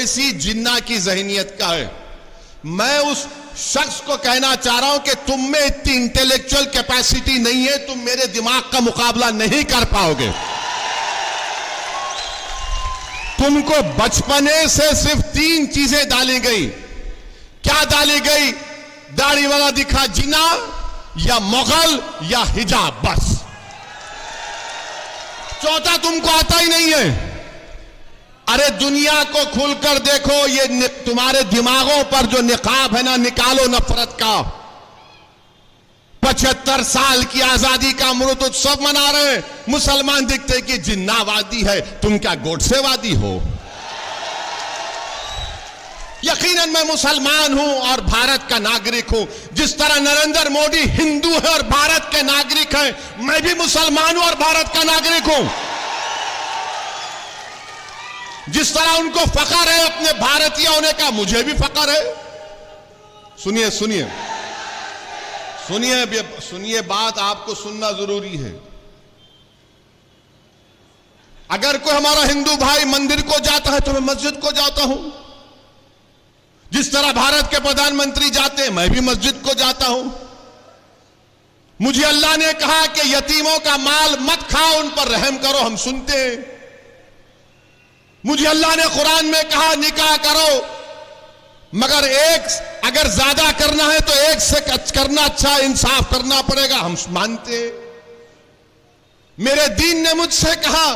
जैसी जिन्ना की जहनियत का है। मैं उस शख्स को कहना चाह रहा हूं कि तुम में इतनी इंटेलेक्चुअल कैपेसिटी नहीं है, तुम मेरे दिमाग का मुकाबला नहीं कर पाओगे। तुमको बचपने से सिर्फ 3 चीजें डाली गई। क्या डाली गई? दाढ़ी वाला दिखा जिना, या मुगल, या हिजाब, बस। चौथा तुमको आता ही नहीं है। अरे दुनिया को खुलकर देखो, ये तुम्हारे दिमागों पर जो निकाब है ना, निकालो नफरत का। 75 साल की आजादी का अमृत उत्सव मना रहे हैं, मुसलमान दिखते कि जिन्नावादी है, तुम क्या गोडसेवादी हो? यकीनन मैं मुसलमान हूं और भारत का नागरिक हूं। जिस तरह नरेंद्र मोदी हिंदू है और भारत के नागरिक हैं, मैं भी मुसलमान हूं और भारत का नागरिक हूं। जिस तरह उनको फख्र है अपने भारतीय होने का, मुझे भी फख्र है। सुनिए सुनिए सुनिए सुनिए, बात आपको सुनना जरूरी है। अगर कोई हमारा हिंदू भाई मंदिर को जाता है तो मैं मस्जिद को जाता हूं। जिस तरह भारत के प्रधानमंत्री जाते हैं, मैं भी मस्जिद को जाता हूं। मुझे अल्लाह ने कहा कि यतीमों का माल मत खाओ, उन पर रहम करो, हम सुनते हैं। मुझे अल्लाह ने कुरान में कहा निकाह करो, मगर अगर ज्यादा करना है तो एक से करना अच्छा, इंसाफ करना पड़ेगा, हम मानते हैं। मेरे दीन ने मुझसे कहा,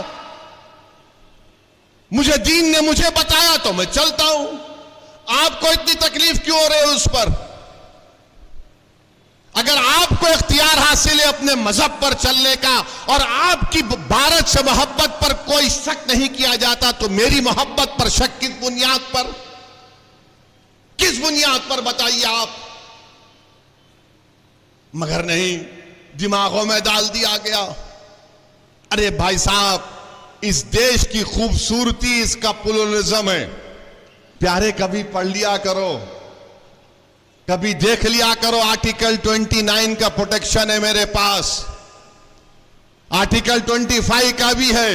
मुझे दीन ने मुझे बताया तो मैं चलता हूं। आपको इतनी तकलीफ क्यों हो रही है उस पर? अगर आपको इख्तियार हासिल है अपने मजहब पर चलने का और आपकी भारत से मोहब्बत पर कोई शक नहीं किया जाता, तो मेरी मोहब्बत पर शक किस बुनियाद पर? किस बुनियाद पर बताइए आप? मगर नहीं, दिमागों में डाल दिया गया। अरे भाई साहब, इस देश की खूबसूरती इसका प्लुरलिज्म है। प्यारे, कभी पढ़ लिया करो, कभी देख लिया करो। आर्टिकल 29 का प्रोटेक्शन है मेरे पास, आर्टिकल 25 का भी है,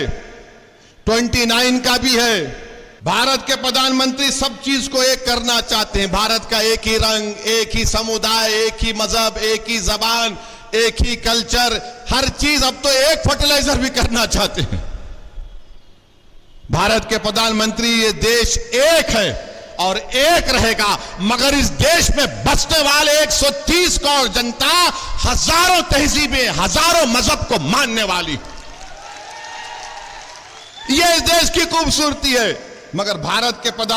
29 का भी है। भारत के प्रधानमंत्री सब चीज को एक करना चाहते हैं। भारत का एक ही रंग, एक ही समुदाय, एक ही मजहब, एक ही जबान, एक ही कल्चर, हर चीज। अब तो एक फर्टिलाइजर भी करना चाहते हैं। भारत के प्रधानमंत्री, ये देश एक है और एक रहेगा, मगर इस देश में बसने वाले 130 करोड़ जनता, हजारों तहजीबें, हजारों मजहब को मानने वाली, ये इस देश की खूबसूरती है। मगर भारत के प्रधान